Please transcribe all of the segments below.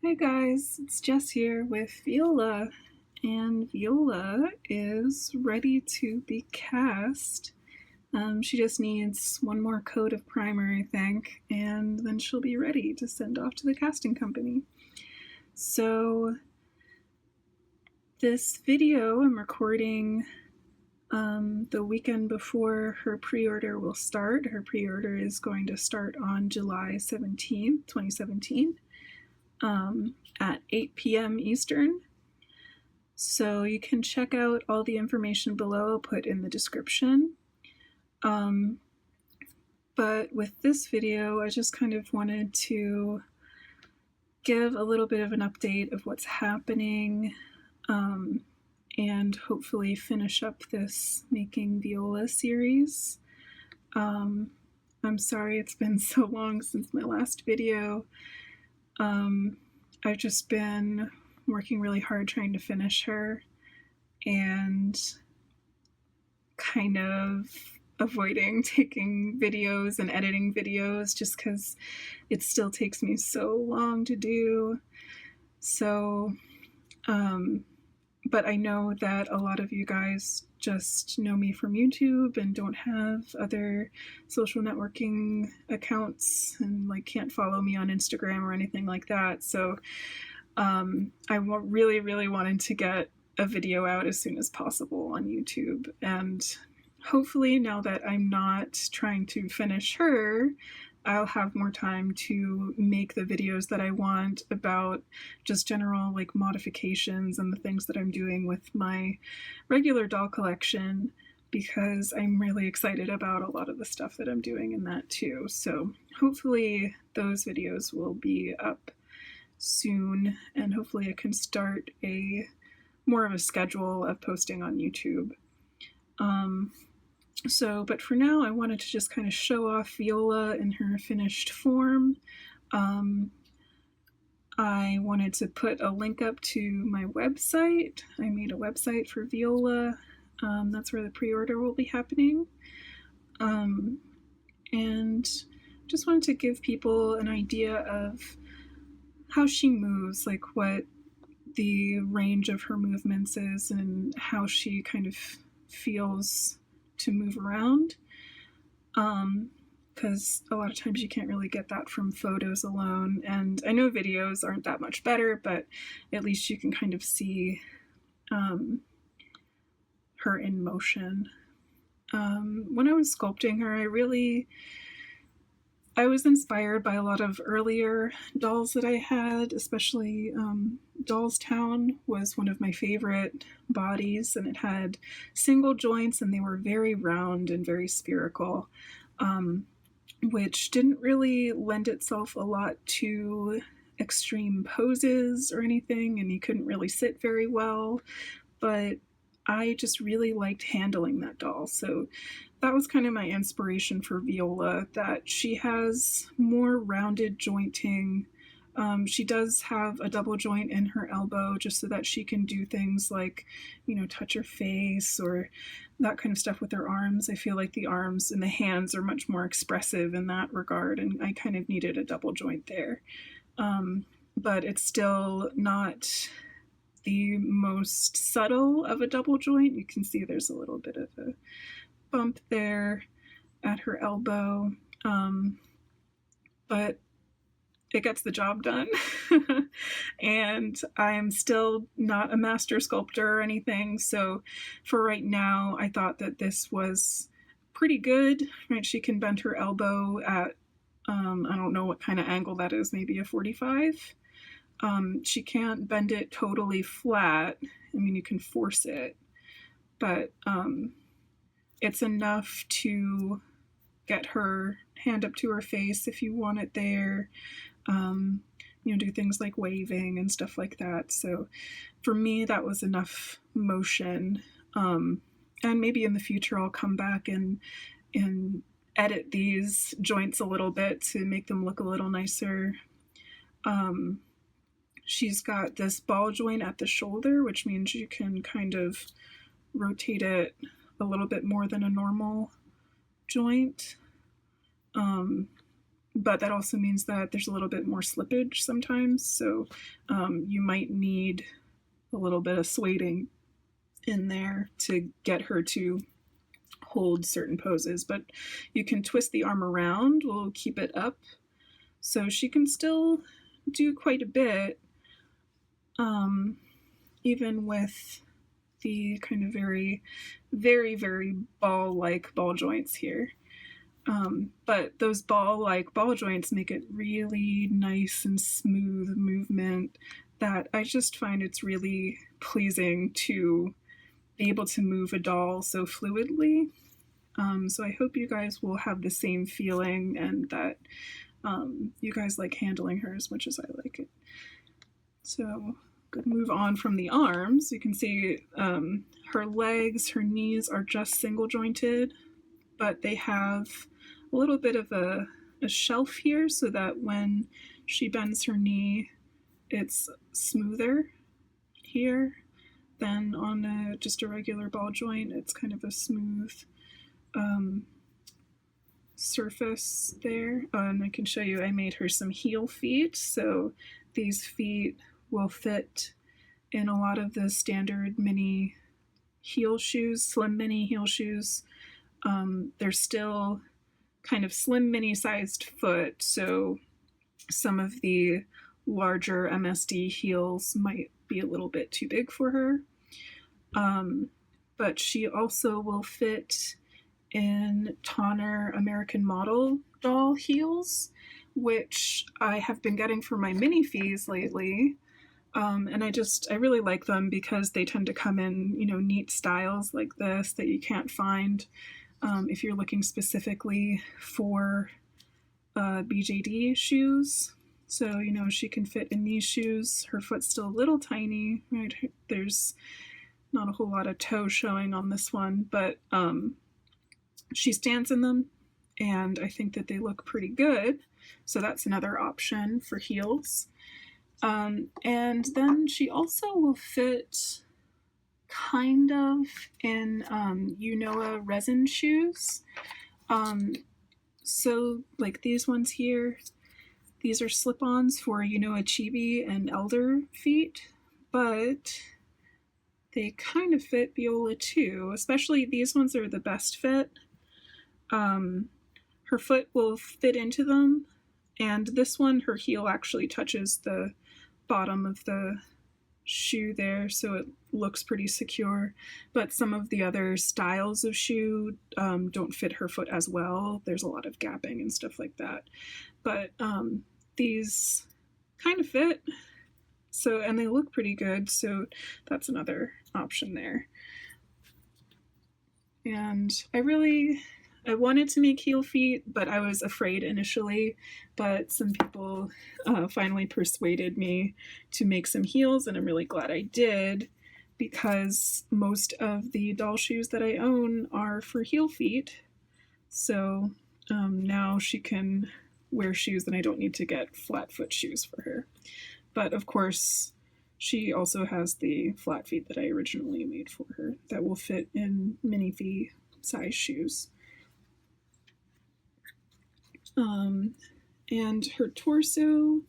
Hi guys, it's Jess here with Viola, and Viola is ready to be cast. She just needs one more coat of primer, I think, and then she'll be ready to send off to the casting company. So this video I'm recording the weekend before her pre-order will start. Her pre-order is going to start on July 17th, 2017. At 8 p.m. Eastern. So you can check out all the information below. I'll put in the description. But with this video, I just kind of wanted to give a little bit of an update of what's happening and hopefully finish up this Making Viola series. I'm sorry it's been so long since my last video. I've just been working really hard trying to finish her and kind of avoiding taking videos and editing videos just because it still takes me so long to do. So, but I know that a lot of you guys just know me from YouTube and don't have other social networking accounts and can't follow me on Instagram or anything like that. So I really wanted to get a video out as soon as possible on YouTube, and hopefully now that I'm not trying to finish her, I'll have more time to make the videos that I want about just general modifications and the things that I'm doing with my regular doll collection, because I'm really excited about a lot of the stuff that I'm doing in that too. So hopefully those videos will be up soon, and hopefully I can start more of a schedule of posting on YouTube. But for now, I wanted to just kind of show off Viola in her finished form. I wanted to put a link up to my website. I made a website for Viola. That's where the pre-order will be happening. And just wanted to give people an idea of how she moves, what the range of her movements is and how she kind of feels to move around, because a lot of times you can't really get that from photos alone, and I know videos aren't that much better, but at least you can kind of see her in motion. When I was sculpting her, I was inspired by a lot of earlier dolls that I had, especially Doll's Town was one of my favorite bodies, and it had single joints and they were very round and very spherical, which didn't really lend itself a lot to extreme poses or anything, and you couldn't really sit very well, but I just really liked handling that doll. So that was kind of my inspiration for Viola, that she has more rounded jointing. She does have a double joint in her elbow just so that she can do things like, touch her face or that kind of stuff with her arms. I feel like the arms and the hands are much more expressive in that regard, and I kind of needed a double joint there. But it's still not the most subtle of a double joint. You can see there's a little bit of a bump there at her elbow, but it gets the job done. And I'm still not a master sculptor or anything, so for right now I thought that this was pretty good, right? She can bend her elbow at I don't know what kind of angle that is, maybe a 45. She can't bend it totally flat. I mean, you can force it, but it's enough to get her hand up to her face if you want it there. Do things like waving and stuff like that. So for me, that was enough motion. And maybe in the future I'll come back and edit these joints a little bit to make them look a little nicer. She's got this ball joint at the shoulder, which means you can kind of rotate it a little bit more than a normal joint. but that also means that there's a little bit more slippage sometimes, so you might need a little bit of sueding in there to get her to hold certain poses, but you can twist the arm around, we'll keep it up, so she can still do quite a bit, even with the kind of very, very, very ball-like ball joints here. But those ball-like ball joints make it really nice and smooth movement that I just find it's really pleasing to be able to move a doll so fluidly. So I hope you guys will have the same feeling and that you guys like handling her as much as I like it. So good, move on from the arms. You can see her legs, her knees are just single jointed, but they have a little bit of a shelf here so that when she bends her knee, it's smoother here than on just a regular ball joint. It's kind of a smooth surface there. And I can show you, I made her some heel feet. So these feet will fit in a lot of the standard mini heel shoes, slim mini heel shoes. They're still kind of slim mini sized foot, so some of the larger MSD heels might be a little bit too big for her. But she also will fit in Tonner American Model doll heels, which I have been getting for my mini fees lately. And I really like them because they tend to come in, neat styles like this that you can't find if you're looking specifically for BJD shoes. So, she can fit in these shoes. Her foot's still a little tiny, right? There's not a whole lot of toe showing on this one, but she stands in them, and I think that they look pretty good. So that's another option for heels. And then she also will fit kind of in Unoa resin shoes. So like these ones here, these are slip-ons for Unoa Chibi and Elder feet, but they kind of fit Viola too, especially these ones are the best fit. Her foot will fit into them, and this one, her heel actually touches the bottom of the shoe there, so it looks pretty secure, but some of the other styles of shoe don't fit her foot as well. There's a lot of gapping and stuff like that, but these kind of fit, so, and they look pretty good, so that's another option there. And I wanted to make heel feet, but I was afraid initially, but some people finally persuaded me to make some heels, and I'm really glad I did, because most of the doll shoes that I own are for heel feet. So now she can wear shoes, and I don't need to get flat foot shoes for her. But of course, she also has the flat feet that I originally made for her that will fit in mini V size shoes. And her torso,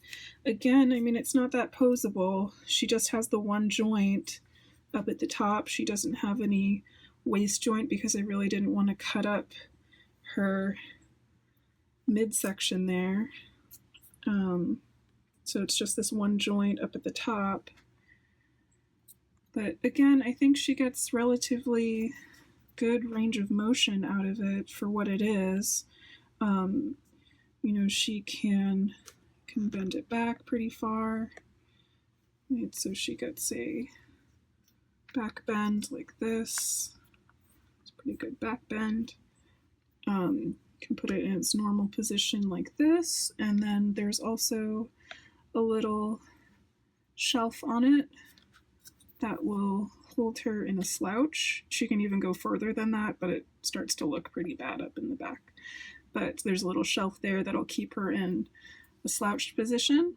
again, I mean, it's not that posable. She just has the one joint up at the top. She doesn't have any waist joint because I really didn't want to cut up her midsection there. So it's just this one joint up at the top. But again, I think she gets relatively good range of motion out of it for what it is. She can bend it back pretty far. Right, so she gets a back bend like this. It's a pretty good back bend. Can put it in its normal position like this, and then there's also a little shelf on it that will hold her in a slouch. She can even go further than that, but it starts to look pretty bad up in the back. But there's a little shelf there that'll keep her in a slouched position,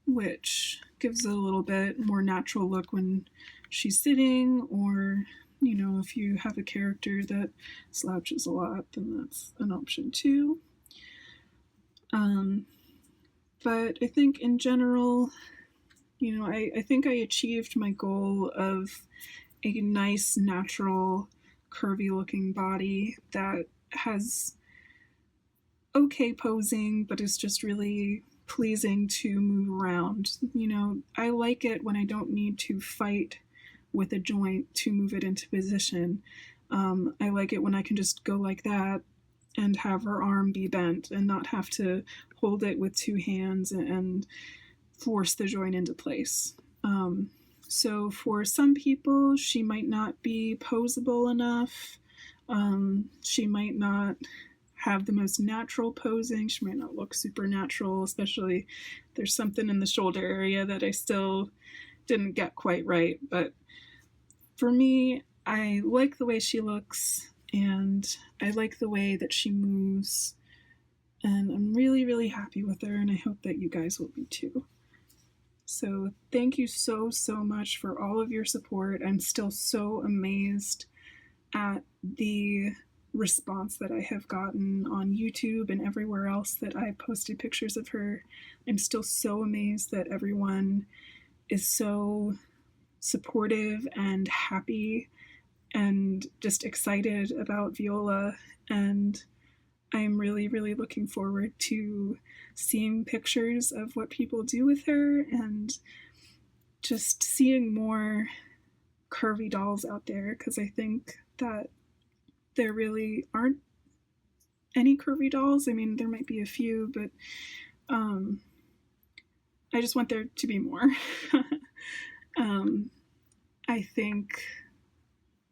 which gives it a little bit more natural look when she's sitting or if you have a character that slouches a lot, then that's an option too. But I think in general, I think I achieved my goal of a nice, natural, curvy looking body that has okay posing, but is just really pleasing to move around. I like it when I don't need to fight with a joint to move it into position. I like it when I can just go like that and have her arm be bent and not have to hold it with two hands and force the joint into place. So for some people, she might not be posable enough. She might not have the most natural posing. She might not look super natural, especially there's something in the shoulder area that I still didn't get quite right. But for me, I like the way she looks, and I like the way that she moves, and I'm really, really happy with her, and I hope that you guys will be too. So thank you so, so much for all of your support. I'm still so amazed at the response that I have gotten on YouTube and everywhere else that I posted pictures of her. I'm still so amazed that everyone is so supportive and happy and just excited about Viola, and I'm really, really looking forward to seeing pictures of what people do with her and just seeing more curvy dolls out there, because I think that there really aren't any curvy dolls. I mean, there might be a few, but I just want there to be more. I think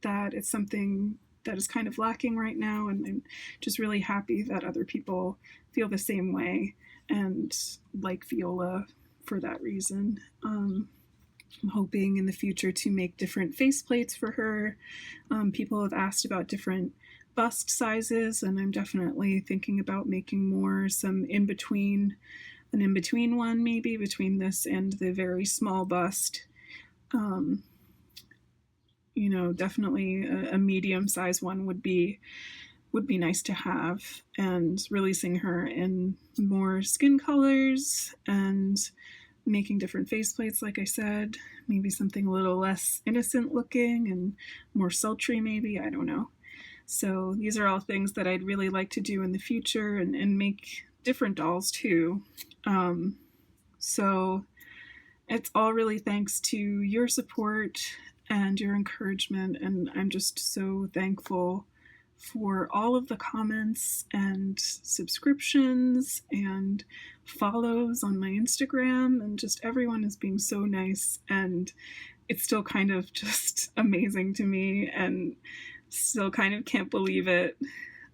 that it's something that is kind of lacking right now, and I'm just really happy that other people feel the same way and like Viola for that reason. I'm hoping in the future to make different faceplates for her. People have asked about different bust sizes, and I'm definitely thinking about making more, an in-between one maybe between this and the very small bust. Definitely a medium-sized one would be nice to have, and releasing her in more skin colors and making different faceplates, like I said, maybe something a little less innocent looking and more sultry maybe, I don't know. So these are all things that I'd really like to do in the future, and make different dolls too. So it's all really thanks to your support and your encouragement, and I'm just so thankful for all of the comments and subscriptions and follows on my Instagram, and just everyone is being so nice, and it's still kind of just amazing to me, and still kind of can't believe it.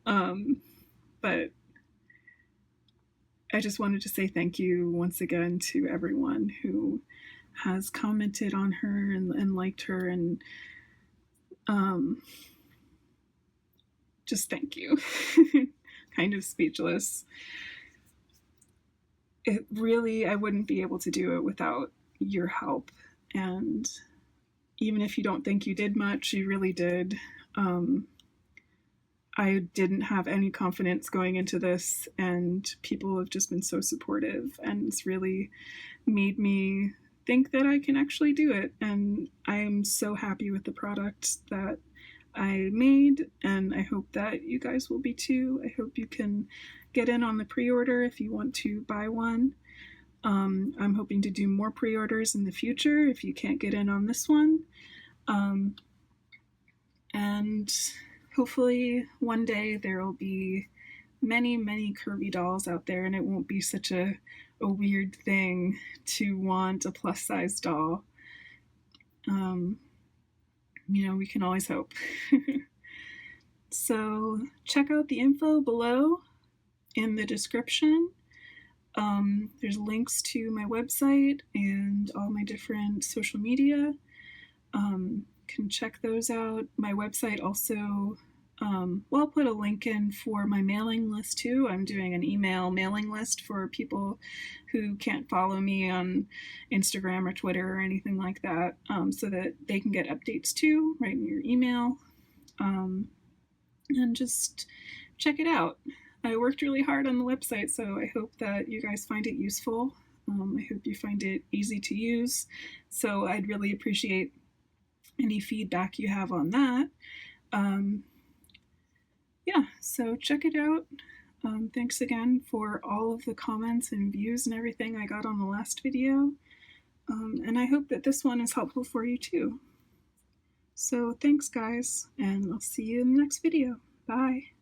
But I just wanted to say thank you once again to everyone who has commented on her and liked her, and just thank you. Kind of speechless. It really, I wouldn't be able to do it without your help, and even if you don't think you did much, you really did. I didn't have any confidence going into this, and people have just been so supportive, and it's really made me think that I can actually do it, and I'm so happy with the product that I made, and I hope that you guys will be too. I hope you can get in on the pre-order if you want to buy one. I'm hoping to do more pre-orders in the future if you can't get in on this one. And hopefully one day there will be many, many curvy dolls out there, and it won't be such a weird thing to want a plus size doll. We can always hope. So check out the info below in the description. There's links to my website and all my different social media. Can check those out. My website also Well, I'll put a link in for my mailing list too. I'm doing an email mailing list for people who can't follow me on Instagram or Twitter or anything like that, so that they can get updates too right in your email. And just check it out. I worked really hard on the website, so I hope that you guys find it useful. I hope you find it easy to use. So I'd really appreciate any feedback you have on that. Yeah, so check it out. Thanks again for all of the comments and views and everything I got on the last video. And I hope that this one is helpful for you too. So thanks guys, and I'll see you in the next video. Bye.